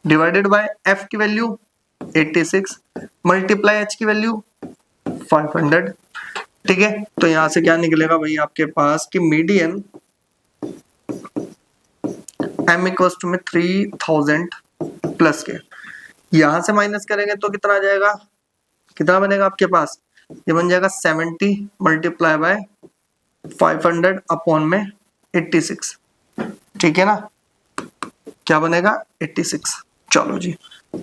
डिवाइडेड बाय f की वैल्यू 86 मल्टीप्लाई h की वैल्यू 500। ठीक है, तो यहां से क्या निकलेगा भाई आपके पास कि मीडियन m इक्वल्स टू में 3000 प्लस के, यहां से माइनस करेंगे तो कितना आ जाएगा, कितना बनेगा आपके पास, ये बन जाएगा 70 मल्टीप्लाई बाय 500 अपॉन में 86। ठीक है ना, क्या बनेगा 86। चलो जी,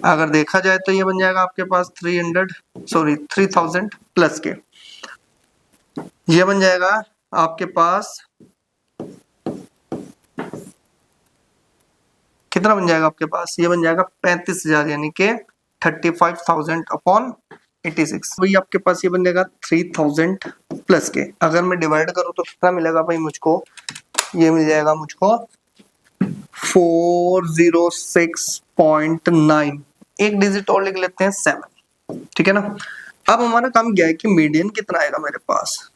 अगर देखा जाए तो ये बन जाएगा आपके पास 3000 प्लस के, ये बन जाएगा आपके पास कितना बन जाएगा आपके पास, ये बन जाएगा 35,000 यानी कि 35,000 अपॉन 86। वही आपके पास ये बन जाएगा 3000 प्लस के। अगर मैं डिवाइड करूं तो कितना मिलेगा भाई मुझको, ये मिल जाएगा मुझको 406.9, एक डिजिट और लिख लेते हैं 7। ठीक है ना, अब हमारा काम क्या है कि मीडियन कितना आएगा मेरे पास,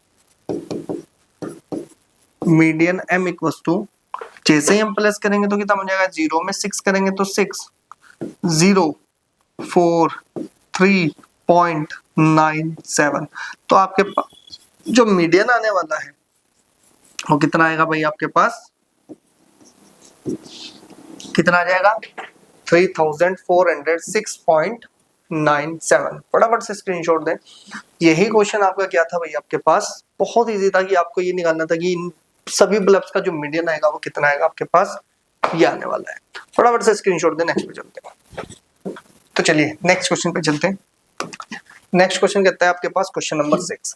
मीडियन m इक्वल्स टू, जैसे ही हम प्लस करेंगे तो कितना बन जाएगा, 0 में 6 करेंगे तो 6 043.97। तो आपके पास जो मीडियन आने वाला है वो कितना आएगा भाई आपके पास, कितना आ जाएगा 3406.97। फटाफट से स्क्रीनशॉट दें। यही क्वेश्चन आपका क्या था भाई आपके पास, बहुत इजी था कि आपको ये निकालना था कि इन सभी बल्ब्स का जो मीडियन आएगा वो कितना आएगा आपके पास, ये आने वाला है। फटाफट से स्क्रीनशॉट दें, नेक्स्ट पे चलते हैं। तो चलिए नेक्स्ट क्वेश्चन पे चलते हैं। नेक्स्ट क्वेश्चन कहता है आपके पास क्वेश्चन नंबर 6।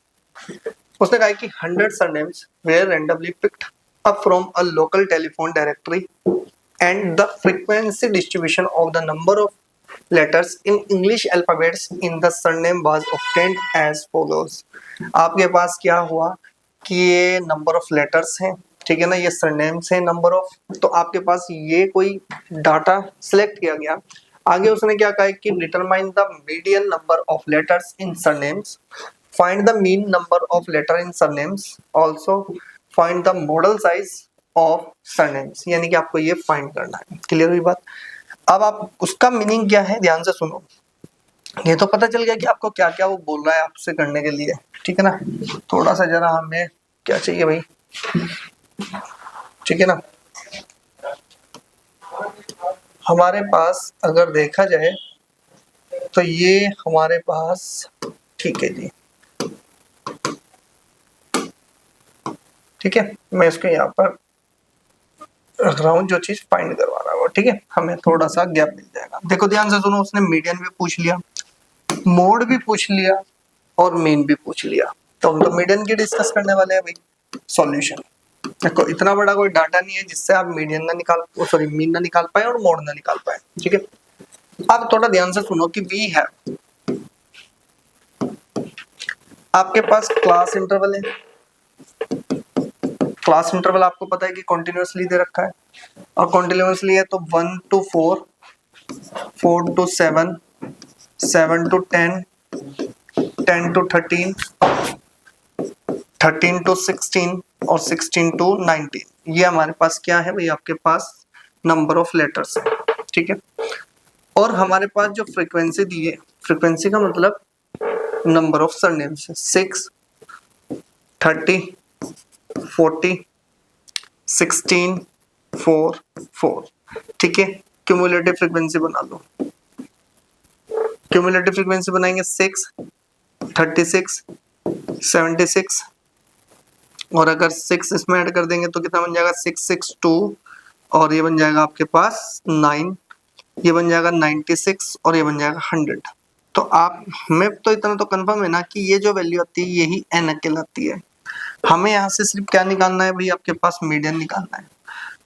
उसने कहा कि 100 surnames were randomly picked up from a local telephone directory and the frequency distribution of the number of letters in English alphabets in the surname was obtained as follows। आपके पास क्या हुआ कि ये number of letters हैं, ठीक है ना, ये सरनेम्स हैं नंबर ऑफ, तो आपके पास ये कोई डाटा सिलेक्ट किया गया। आगे उसने क्या कहा कि determine the median number of letters in surnames, find the mean number of letter in surnames, also find the model size of surnames। यानी कि आपको ये फाइंड करना है। क्लियर हुई बात। अब आप उसका मीनिंग क्या है ध्यान से सुनो। ये तो पता चल गया कि आपको क्या क्या वो बोल रहा है आपसे करने के लिए, ठीक है ना। थोड़ा सा जरा हमें क्या चाहिए भाई, ठीक है ना। हमारे पास अगर देखा जाए तो ये हमारे पास, ठीक है जी, ठीक है, मैं इसको यहाँ पर रख रहा हूँ जो चीज फाइंड करवा रहा हूँ। ठीक है, हमें थोड़ा सा गैप मिल जाएगा। देखो ध्यान से सुनो, उसने मीडियन भी पूछ लिया, मोड भी पूछ लिया और मीन भी पूछ लिया, तो हम तो मीडियन की डिस्कस करने वाले हैं भाई। सॉल्यूशन देखो, इतना बड़ा कोई डाटा नहीं है जिससे आप मीडियन ना निकाल, सॉरी मीन ना निकाल पाए और मोड ना निकाल पाए, ठीक है। अब थोड़ा ध्यान से सुनो कि वी है, आपके पास क्लास इंटरवल है। क्लास इंटरवल आपको पता है कि कॉन्टिन्यूसली दे रखा है, और कॉन्टिन्यूसली है तो 1 to 4, 4 to 7, 7 to 10, 10 to 13, 13 to 16 और 16 to 19। ये हमारे पास क्या है भाई, आपके पास नंबर ऑफ लेटर्स है, ठीक है। और हमारे पास जो फ्रीक्वेंसी दी है, फ्रीक्वेंसी का मतलब नंबर ऑफ सरनेम्स है, 6, 30, 40, 16, 4, 4, ठीक है। क्यूमुलेटिव फ्रीक्वेंसी बना लो, क्यूमुलेटिव फ्रीक्वेंसी बनाएंगे 6, 36, 76, और अगर 6 इसमें ऐड कर देंगे तो कितना बन जाएगा, 662, और ये बन जाएगा आपके पास 9, ये बन जाएगा 96, और ये बन जाएगा 100। तो आप हमें तो इतना तो कंफर्म है ना कि ये जो वैल्यू आती है यही n कहलाती है। हमें यहाँ से सिर्फ क्या निकालना है भाई, आपके पास मीडियन निकालना है।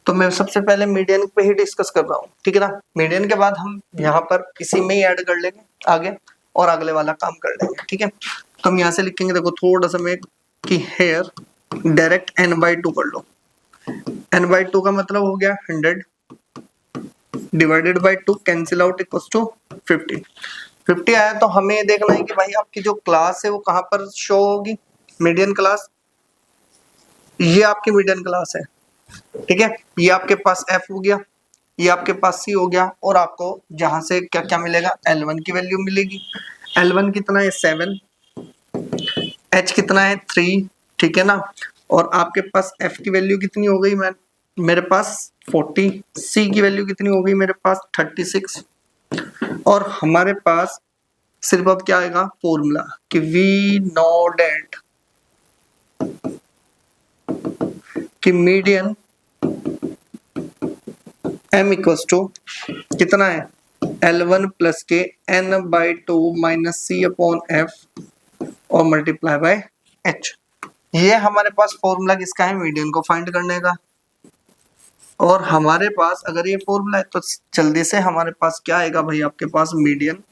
तो मैं सबसे पहले मीडियन पे ही डिस्कस कर रहा हूँ, ठीक है ना। मीडियन के बाद हम यहाँ पर इसी में ही ऐड कर लेंगे आगे, और अगले वाला काम कर लेंगे, ठीक है। तो हम यहाँ से लिखेंगे, देखो थोड़ा सा मैं कि हेयर डायरेक्ट n/2 कर लो। n/2 का मतलब हो गया 100 divided by 2, cancel out equals to 50। 50 आया तो हमें देखना है कि भाई आपकी जो क्लास है वो कहाँ पर शो होगी, मीडियन क्लास। ये आपकी मीडियन क्लास है, ठीक है। ये आपके पास f हो गया, ये आपके पास c हो गया, और आपको जहां से क्या क्या मिलेगा, L1 की वैल्यू मिलेगी। L1 कितना है 7, h कितना है 3, ठीक है ना। और आपके पास f की वैल्यू कितनी हो गई, मेरे पास 40, c की वैल्यू कितनी हो गई मेरे पास 36, और हमारे पास सिर्फ अब क्या आएगा, फॉर्मूला कि वी नो डेट कि मीडियन m इक्वल्स टू कितना है, L1 प्लस के n/2 minus c upon f और मल्टीप्लाई बाय h। ये हमारे पास फॉर्मूला किसका है, मीडियन को फाइंड करने का। और हमारे पास अगर ये फॉर्मूला है तो जल्दी से हमारे पास क्या आएगा भाई, आपके पास मीडियन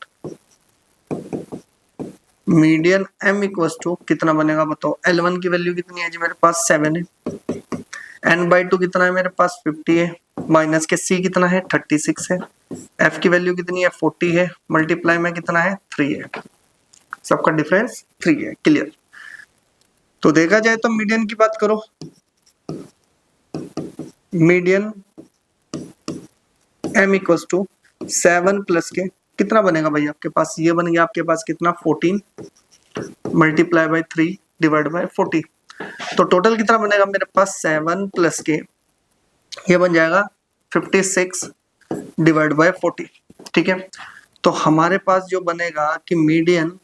m इक्वल्स टू कितना बनेगा बताओ। L1 की वैल्यू कितनी है जी, मेरे पास 7 है, n/2 कितना है मेरे पास 50 है, माइनस के c कितना है 36 है, f की वैल्यू कितनी है 40 है, मल्टीप्लाई में कितना है 3 है, सबका डिफरेंस 3 है। क्लियर। तो देखा जाए तो मीडियन की बात करो, median m equals to 7 plus के कितना बनेगा भाई आपके पास, ये बन गया आपके पास कितना 14 मल्टीप्लाई बाय 3 डिवाइड बाय 40। तो टोटल कितना बनेगा मेरे पास 7 प्लस के, ये बन जाएगा 56 डिवाइड बाय 40, ठीक है। तो हमारे पास जो बनेगा कि median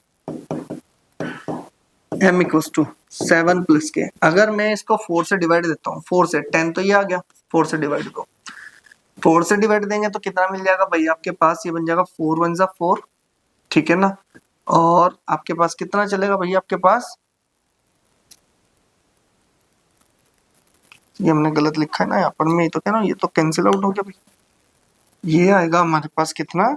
m equals to 7 plus के, अगर मैं इसको 4 से डिवाइड देता हूँ, 4 से 10 तो ये आ गया, 4 से डिवाइड दो, 4 से डिवाइड देंगे तो कितना मिल जाएगा भाई आपके पास, ये बन जाएगा 4 1 जा 4, ठीक है ना। और आपके पास कितना चलेगा भाई आपके पास, ये हमने गलत लिखा है ना यहाँ पर, मैं तो कह रहा हूँ ये तो कैंसिल आउट हो गया भाई। ये आएगा हमारे पास कितना,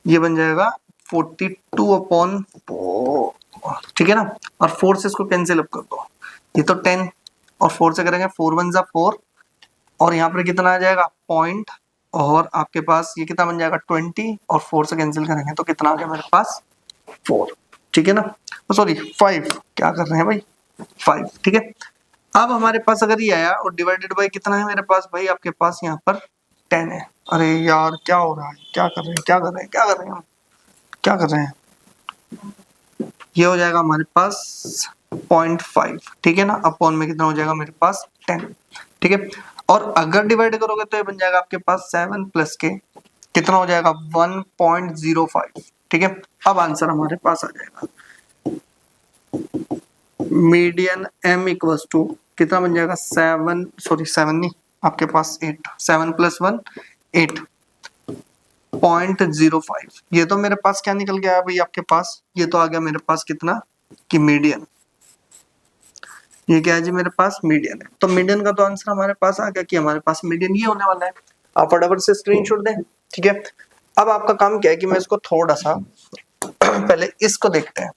ये बन जाएगा 42 अपॉन 4, ठीक है ना। और 4 से इसको कैंसिल अप कर दो, ये तो 10, और 4 से करेंगे 4 1 जा 4, और यहाँ पर कितना आ जाएगा पॉइंट, और आपके पास ये कितना बन जाएगा 20, और 4 से कैंसिल करेंगे तो कितना आ गया मेरे पास 4, ठीक है ना। सॉरी 5, क्या कर रहे हैं भाई 5, ठीक है। अब हमारे पास अगर ये आया और डिवाइडेड बाय कितना है मेरे पास भाई, आपके पास यहाँ पर 10 है। अरे यार क्या हो रहा है, क्या कर रहे हैं, क्या कर रहे हैं, क्या कर रहे हैं हम, क्या कर रहे हैं, ये हो जाएगा हमारे पास 0.5, ठीक है ना। अपॉन में कितना हो जाएगा मेरे पास 10, ठीक है। और अगर डिवाइड करोगे तो ये बन जाएगा आपके पास 7 प्लस के कितना हो जाएगा 1.05, ठीक है। अब आंसर हमारे पास आ जाएगा, मीडियन m इक्वल्स टू कितना बन जाएगा 7 नहीं आपके पास 8, 7 + 1 8.05। ये तो मेरे पास क्या निकल गया भाई आपके पास, ये तो आ गया मेरे पास कितना कि मीडियन। ये क्या है जी मेरे पास मीडियन है, तो मीडियन का तो आंसर हमारे पास आ गया कि हमारे पास मीडियन ये होने वाला है। आप फटाफट से स्क्रीनशॉट दें, ठीक है। अब आपका काम क्या है कि मैं इसको थोड़ा सा पहले इसको देखते हैं।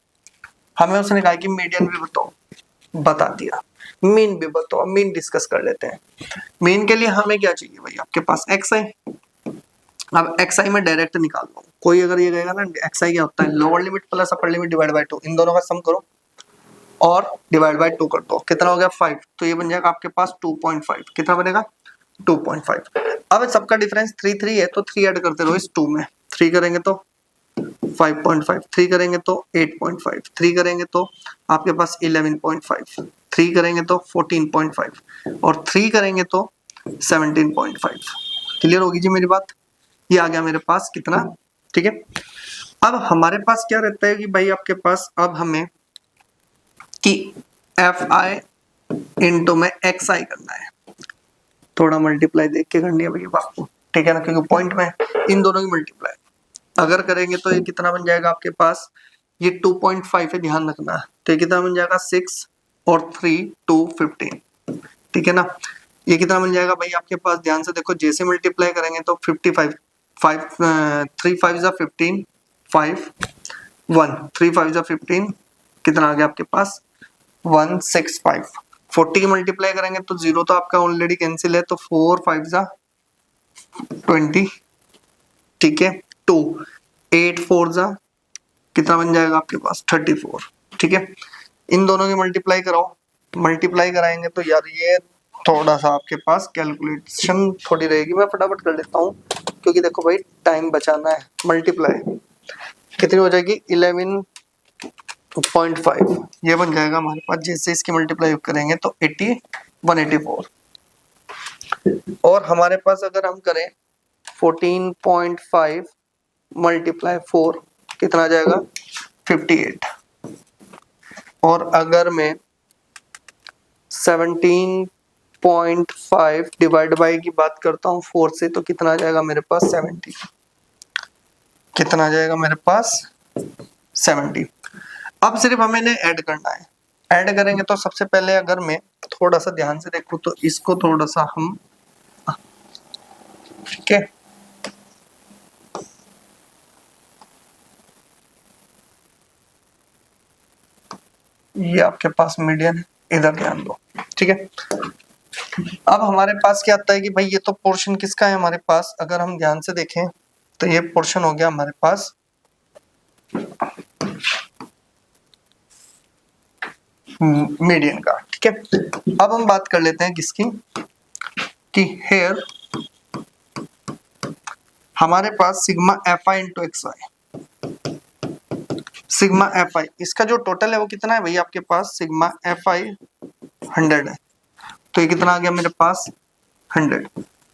हमें उसने कहा कि मीडियन भी बताओ, बता दिया। मीन भी बताओ, मीन डिस्कस कर लेते हैं। मीन के लिए हमें क्या चाहिए भाई आपके पास एक्स आई। अब एक्स आई में डायरेक्ट निकाल लो, कोई अगर ये कहेगा ना एक्स आई क्या होता है, lower limit plus upper limit divide by 2, इन दोनों का सम करो और डिवाइड बाय 2 कर दो, कितना हो गया 5, तो ये बन जाएगा आपके पास 2.5। कितना बनेगा 2.5। अब सबका डिफरेंस 3 3 है, तो 3 ऐड करते रहो इस 2 में। 3 करेंगे तो 5.5, 3 करेंगे तो 8.5, 3 करेंगे तो आपके पास 11.5, 3 करेंगे तो 14.5 और 3 करेंगे तो 17.5। क्लियर होगी जी मेरी बात। ये आ गया मेरे पास कितना, ठीक है। अब हमारे पास क्या रहता है कि भाई आपके पास अब हमें कि एफ आई इंटू में एक्स आई करना है, थोड़ा मल्टीप्लाई देख के करनी है भैया आपको, ठीक है ना, क्योंकि पॉइंट में इन दोनों की मल्टीप्लाई अगर करेंगे तो ये कितना बन जाएगा आपके पास, ये 2.5 है, ध्यान रखना। तो ये कितना बन जाएगा 6 और 3 2 15, ठीक है ना। ये कितना बन जाएगा भाई आपके पास, ध्यान से देखो, जैसे मल्टीप्लाई करेंगे तो 55, 5 3 5 जा 15, 5 1 3 5 जा 15, कितना आ गया आपके पास 165। 40 की मल्टीप्लाई करेंगे तो 0 तो आपका ऑलरेडी कैंसिल है, तो 4 5 जा 20, ठीक है। 2 8 4 जा कितना बन जाएगा आपके पास 34, ठीक है। इन दोनों की मल्टीप्लाई कराओ, मल्टीप्लाई कराएंगे तो यार ये थोड़ा सा आपके पास कैलकुलेशन थोड़ी रहेगी, मैं फटाफट कर लेता हूँ क्योंकि देखो भाई टाइम बचाना है। मल्टीप्लाई कितनी हो जाएगी 11.5, ये बन जाएगा हमारे पास, जैसे इसकी मल्टीप्लाई करेंगे तो 80 184, और हमारे पास अगर हम करें 14.5 मल्टीप्लाई 4 कितना आ जाएगा 58, और अगर मैं 17.5 डिवाइड बाई की बात करता हूँ 4 से, तो कितना आ जाएगा मेरे पास 70, कितना आ जाएगा मेरे पास 70। अब सिर्फ हमें इन्हें ऐड करना है। ऐड करेंगे तो सबसे पहले अगर मैं थोड़ा सा ध्यान से देखूं तो इसको थोड़ा सा हम, ठीक है, ये आपके पास मीडियन है, इधर ध्यान दो, ठीक है। अब हमारे पास क्या आता है कि भाई ये तो पोर्शन किसका है हमारे पास, अगर हम ध्यान से देखें तो ये पोर्शन हो गया हमारे पास मीडियन का, ठीक है। अब हम बात कर लेते हैं किसकी, कि हेयर हमारे पास sigma F I into X Y, sigma F I इसका जो टोटल है वो कितना है भैया आपके पास, सिग्मा एफ आई 100 है, तो ये कितना आ गया मेरे पास 100,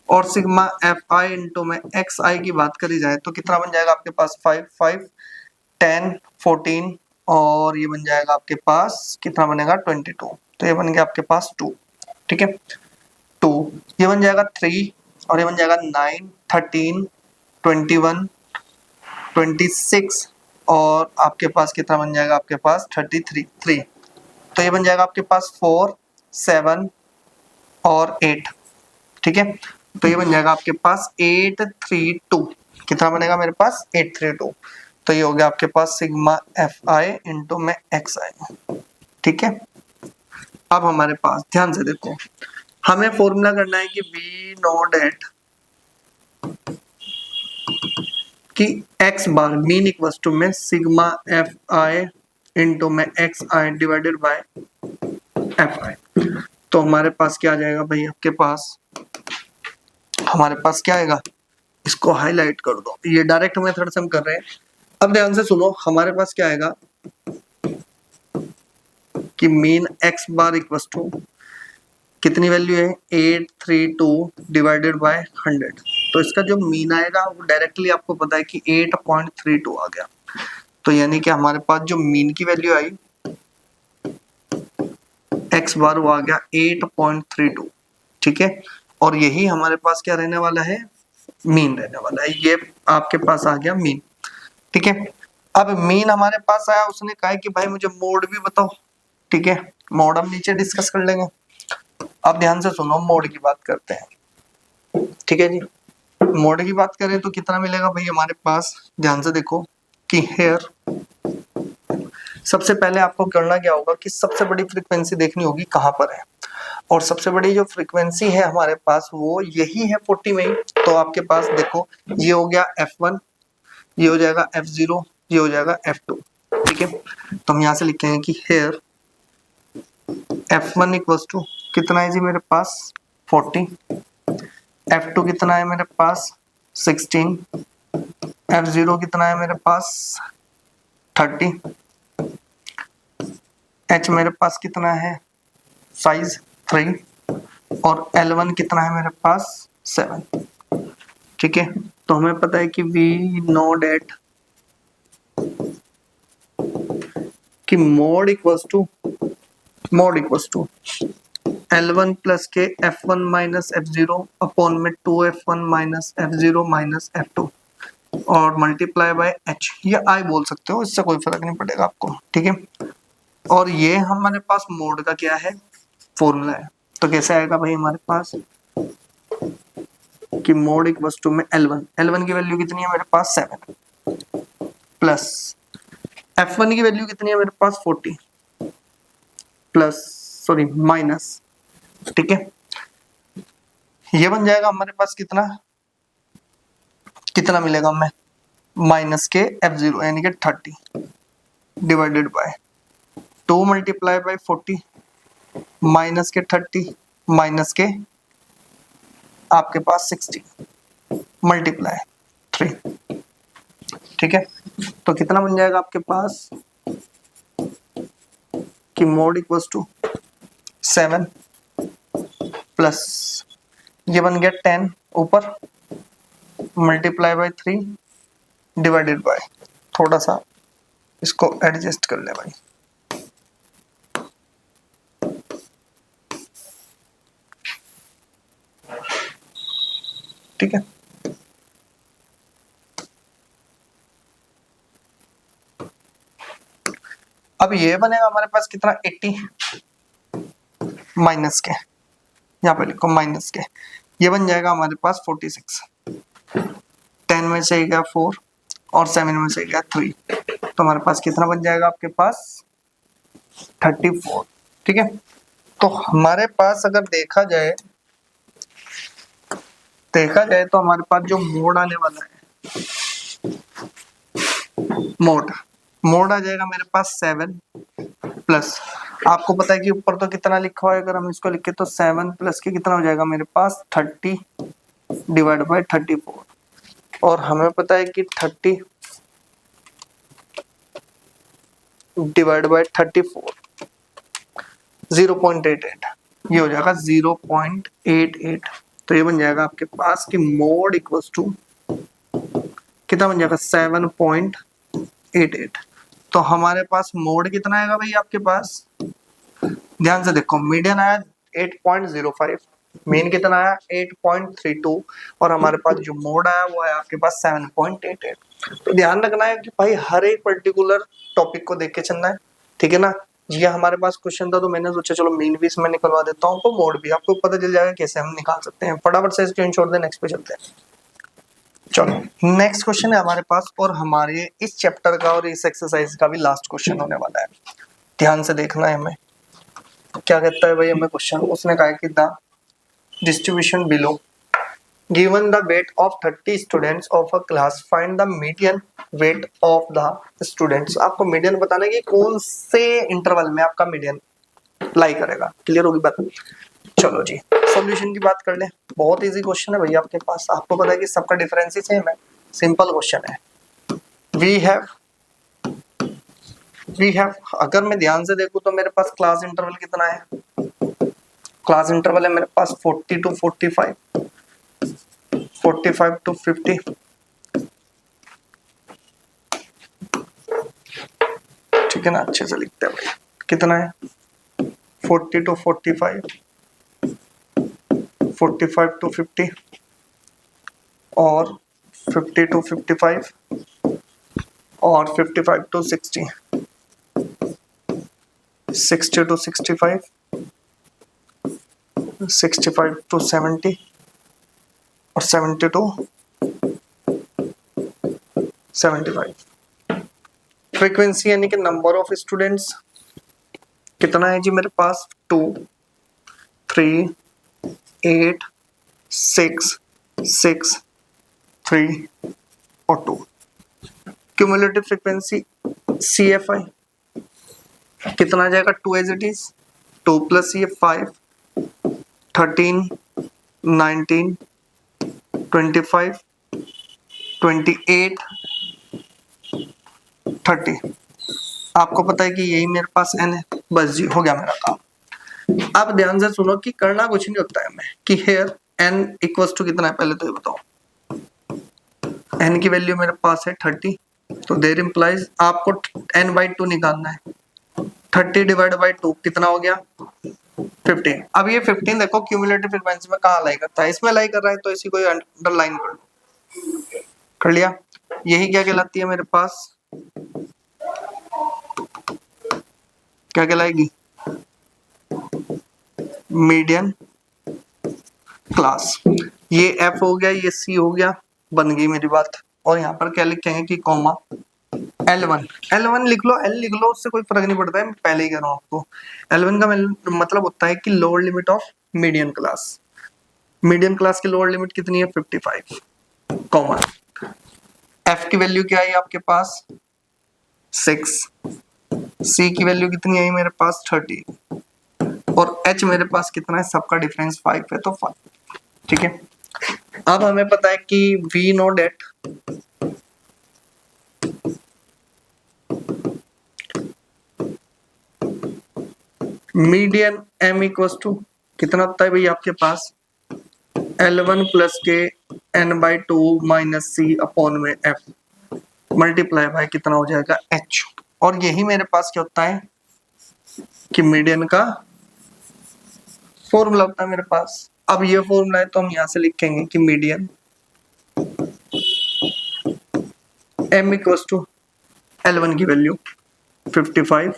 और सिग्मा एफ आई इंटू में एक्स आई की बात करी जाए तो कितना बन जाएगा आपके पास 5 5 10 14, और ये बन जाएगा आपके पास कितना बनेगा 22, तो ये बन गया आपके पास 2, ठीक है। 2 ये बन जाएगा 3, और ये बन जाएगा 9 13 21 26, और आपके पास कितना बन जाएगा आपके पास 33 3, तो ये बन जाएगा आपके पास 4 7 और 8, ठीक है। तो ये बन जाएगा आपके पास 832, कितना बनेगा मेरे पास 832, तो ये हो गया आपके पास सिग्मा एफ आई इंटू में एक्स आई, ठीक है। अब हमारे पास ध्यान से देखो, हमें फॉर्मूला करना है कि वी नो डेट कि X bar mean equals to में सिग्मा एफ आई इंटू में X I divided by F I, तो हमारे पास क्या आ जाएगा भाई आपके पास, हमारे पास क्या आएगा, इसको हाईलाइट कर दो, ये डायरेक्ट मेथड से हम कर रहे हैं। अब ध्यान से सुनो, हमारे पास क्या आएगा कि mean X bar equals to कितनी वैल्यू है 832 डिवाइडेड बाय 100, तो इसका जो मीन आएगा वो डायरेक्टली आपको पता है कि 8.32 आ गया, तो यानी कि हमारे पास जो मीन की वैल्यू आई एक्स बार वो आ गया 8.32, ठीक है। और यही हमारे पास क्या रहने वाला है, मीन रहने वाला है। ये आपके पास आ गया मीन, ठीक है। अब मीन हमारे पास आया, उसने कहा कि भाई मुझे मोड भी बताओ, ठीक है। मोड हम नीचे डिस्कस कर लेंगे। अब ध्यान से सुनो, मोड की बात करते हैं, ठीक है जी। मोड की बात करें तो कितना मिलेगा भाई हमारे पास, ध्यान से देखो कि हेयर सबसे पहले आपको करना क्या होगा कि सबसे बड़ी फ्रीक्वेंसी देखनी होगी कहां पर है, और सबसे बड़ी जो फ्रीक्वेंसी है हमारे पास वो यही है 40 में। तो आपके पास देखो ये हो गया F1, ये हो जाएगा F0, ये हो जाएगा F2, ठीक है। तो हम यहाँ से लिखेंगे कि हेयर F1 इक्वल्स टू कितना है जी मेरे पास 40, F2 कितना है मेरे पास 16, F0 कितना है मेरे पास 30, H मेरे पास कितना है साइज 3, और L1 कितना है मेरे पास 7, ठीक है। तो हमें पता है कि वी नो डेट कि mode equals to L1 plus के F1 माइनस F0 अपॉन में 2F1 minus F0 minus F2 और मल्टीप्लाई बाय H, ये I बोल सकते हो, इससे कोई फर्क नहीं पड़ेगा आपको, ठीक है। और ये हमारे पास मोड का क्या है, फॉर्मूला है। तो कैसे आएगा भाई हमारे पास कि मोड इक्वल्स टू में L1 की वैल्यू कितनी है मेरे पास 7 प्लस F1 की वैल्यू कितनी है मेरे पास 40 प्लस सॉरी माइनस, ठीक है। ये बन जाएगा हमारे पास कितना कितना मिलेगा हमें, माइनस के F0 यानी कि 30 divided by 2 multiply by 40 minus के 30 माइनस के आपके पास 60 मल्टीप्लाई 3, ठीक है। तो कितना बन जाएगा आपके पास कि मोड इक्वल्स टू 7 प्लस ये बन गया 10 ऊपर मल्टीप्लाई बाय 3 डिवाइडेड बाय, थोड़ा सा इसको एडजस्ट कर ले भाई, ठीक है। अब ये बनेगा हमारे पास कितना 80 माइनस के, यहाँ पे लिखो माइनस के, ये बन जाएगा हमारे पास 46, 10 में से गया 4 और 7 में से गया 3, तो हमारे पास कितना बन जाएगा आपके पास 34, ठीक है। तो हमारे पास अगर देखा जाए तो हमारे पास जो मोड आने वाला है, मोड आ जाएगा मेरे पास 7 प्लस, आपको पता है कि ऊपर तो कितना लिखा हुआ है, अगर हम इसको लिखे तो 7 प्लस के कितना हो जाएगा मेरे पास 30 डिवाइड बाय 34, और हमें पता है कि 30 डिवाइड बाय 34 0.88, ये हो जाएगा 0.88। तो ये बन जाएगा आपके पास कि मोड इक्वल्स टू कितना बन जाएगा 7.88। तो हमारे पास मोड कितना आएगा भाई आपके पास, ध्यान से देखो, मीडियन आया 8.05, मीन कितना आया 8.32, और हमारे पास जो मोड आया वो है आपके पास 7.88। तो ध्यान रखना है कि भाई हर एक पर्टिकुलर टॉपिक को देख के चलना है, ठीक है ना। ये हमारे पास क्वेश्चन था तो मैंने सोचा चलो मीन भी इसमें निकलवा देता हूँ, तो मोड भी आपको पता चल जाएगा कैसे हम निकाल सकते हैं। फटाफट से स्क्रीनशॉट दे, नेक्स्ट पे चलते हैं। चलो नेक्स्ट क्वेश्चन है हमारे पास, और हमारे इस चैप्टर का और इस एक्सरसाइज का भी लास्ट क्वेश्चन होने वाला है। ध्यान से देखना है हमें, क्या कहता है भाई हमें क्वेश्चन, उसने कहा कि the distribution below given the weight of 30 students of a class find the median weight of the students। आपको मीडियन बताना है कि कौन से इंटरवल में आपका मीडियन लाई करेगा, क्लियर होगी बात। चलो जी सॉल्यूशन की बात कर ले, बहुत इजी क्वेश्चन है भैया आपके पास, आपको पता है कि सबका डिफरेंस ही सेम है, सिंपल क्वेश्चन है। वी हैव अगर मैं ध्यान से देखूं तो मेरे पास क्लास इंटरवल कितना है, क्लास इंटरवल है मेरे पास 40 to 45, 45 to 50, ठीक है ना, अच्छे से लिखते हैं भाई, कितना है 40 to 45, 45 to 50 और 50 to 55 और 55 to 60, 60 to 65, 65 to 70 और 70 to 75। फ्रीक्वेंसी यानी कि नंबर ऑफ स्टूडेंट्स कितना है जी मेरे पास, 2, 3, 8, 6, 6, 3 और 2। क्यूमुलेटिव फ्रीक्वेंसी CFI कितना आ जाएगा, 2 एज इट इज, 2 प्लस ये 5, 13, 19, 25, 28, 30। आपको पता है कि यही मेरे पास n है, बस जी हो गया मेरा काम। अब ध्यान से सुनो कि करना कुछ नहीं होता है हमें कि हेयर n इक्वल्स टू कितना है, पहले तो ये बताओ। n की वैल्यू मेरे पास है 30, तो देयर इंप्लाइज आपको n/2 निकालना है। 30 डिवाइड बाई 2 कितना हो गया, 15। अब ये 15 देखो क्यूमुलेटिव फ्रीक्वेंसी में कहाँ लाई करता है, इसमें लाई कर रहा है, तो इसी को अंडरलाइन कर लो। कर लिया, यही क्या कहलाती है मेरे पास, क्या कहलाएगी, मीडियन क्लास। ये F हो गया, ये C हो गया, बन गई मेरी बात। और यहाँ पर क्या लिखेंगे कि कॉमा L1 लिख लो, L लिख लो, उससे कोई फर्क नहीं पड़ता है, मैं पहले ही कह रहा हूँ आपको। L1 का मतलब होता है कि lower limit of median class. Median class की लोअर लिमिट कितनी है, 55, कॉमा F की वैल्यू क्या है आपके पास, 6, C की वैल्यू कितनी है मेरे पास, 30, और H मेरे पास कितना है, सबका डिफरेंस 5 है, तो 5। ठीक है, अब हमें पता है कि we know that median M equals to कितना होता है भाई आपके पास, L1 प्लस के n/2 माइनस C अपॉन में F मल्टीप्लाई बाय कितना हो जाएगा, H। और यही मेरे पास क्या होता है कि मीडियन का फॉर्मूला होता है मेरे पास। अब ये फॉर्मूला है तो हम यहां से लिखेंगे कि median M equals to L1 की वैल्यू 55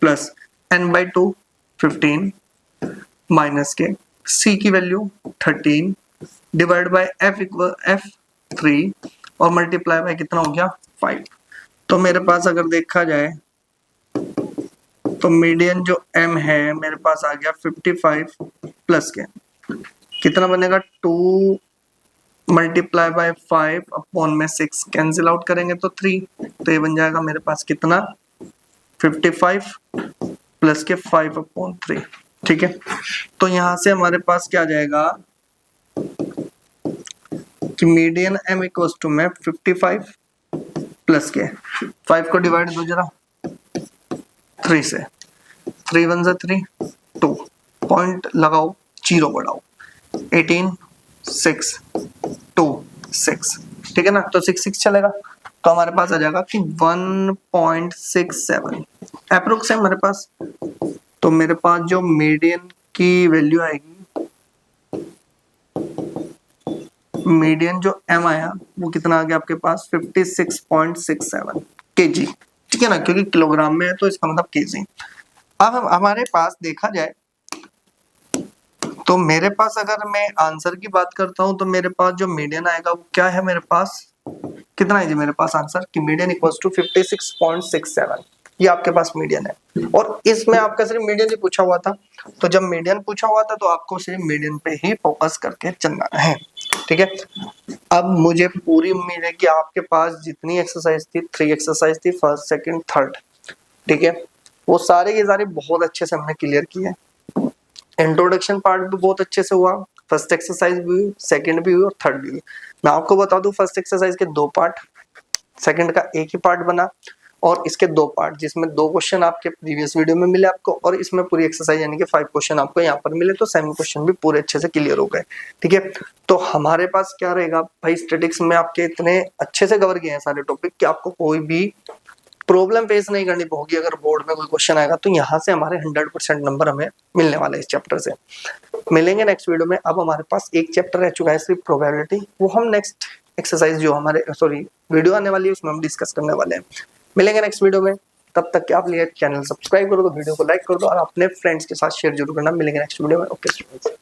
प्लस n/2 15 माइनस के C की value 13 divide by F equal F3 और मल्टीप्लाई बाय कितना हो गया, 5। तो मेरे पास अगर देखा जाए तो मीडियन जो M है मेरे पास आ गया 55 प्लस के कितना बनेगा, 2 मल्टीप्लाई बाय 5 अपॉन में 6 कैंसिल आउट करेंगे तो 3, तो ये बन जाएगा मेरे पास कितना, 55 प्लस के 5 अपॉन 3। ठीक है, तो यहां से हमारे पास क्या आ जाएगा कि मीडियन M इक्वल्स टू में 55 प्लस के 5 को डिवाइड दो जरा 3 से, 3 1 से 3, 2 पॉइंट लगाओ, 0 बढ़ाओ, 18 6 2 6। ठीक है ना, तो 6 6 चलेगा, तो हमारे पास आ जाएगा कि 1.67 अप्रोक्स है हमारे पास। तो मेरे पास जो मीडियन की वैल्यू आएगी, मीडियन जो M आया वो कितना आ गया आपके पास, 56.67 kg। ठीक है ना, क्योंकि किलोग्राम में है तो इसका मतलब kg। अब हमारे पास देखा जाए तो मेरे पास अगर मैं आंसर की बात करता हूं तो मेरे पास जो मीडियन आएगा वो क्या है, मेरे पास कितना है जी मेरे पास आंसर कि मीडियन इक्वल्स टू 56.67। ये आपके पास मीडियन है, और इसमें आपका सिर्फ मीडियन ही पूछा हुआ था। तो जब मीडियन पूछा हुआ था तो आपको सिर्फ मीडियन पे ही फोकस करके चलना है। ठीक है, अब मुझे पूरी उम्मीद है कि आपके पास जितनी एक्सरसाइज थी, 3 एक्सरसाइज थी, फर्स्ट सेकंड थर्ड, ठीक है, वो सारे के सारे बहुत अच्छे से हमने क्लियर किए। इंट्रोडक्शन पार्ट भी बहुत अच्छे से हुआ, फर्स्ट एक्सरसाइज भी हुई, सेकंड भी हुई और थर्ड भी हुई। मैं आपको बता दूं फर्स्ट एक्सरसाइज के 2 पार्ट, सेकंड का एक ही पार्ट बना, और इसके 2 पार्ट जिसमें 2 क्वेश्चन आपके प्रीवियस वीडियो में मिले आपको, और इसमें पूरी एक्सरसाइज यानी कि 5 क्वेश्चन आपको यहाँ पर मिले, तो 7 क्वेश्चन भी पूरे अच्छे से क्लियर हो गए। ठीक है, तो हमारे पास क्या रहेगा भाई, स्टैटिक्स में आपके इतने अच्छे से कवर किए हैं सारे टॉपिक कि आपको कोई भी प्रॉब्लम फेस नहीं करनी होगी। अगर बोर्ड में कोई क्वेश्चन आएगा तो यहाँ से हमारे 100% नंबर हमें मिलने वाले हैं इस चैप्टर से। मिलेंगे नेक्स्ट वीडियो में। अब हमारे पास एक चैप्टर रह चुका है सिर्फ प्रोबेबिलिटी, वो हम नेक्स्ट एक्सरसाइज जो हमारे वीडियो आने वाली है उसमें हम डिस्कस करने वाले हैं। मिलेंगे नेक्स्ट वीडियो में, तब तक के आप लिए चैनल सब्सक्राइब करो, तो वीडियो को लाइक कर दो और अपने फ्रेंड्स के साथ शेयर जरूर करना। मिलेंगे नेक्स्ट वीडियो में। Okay students.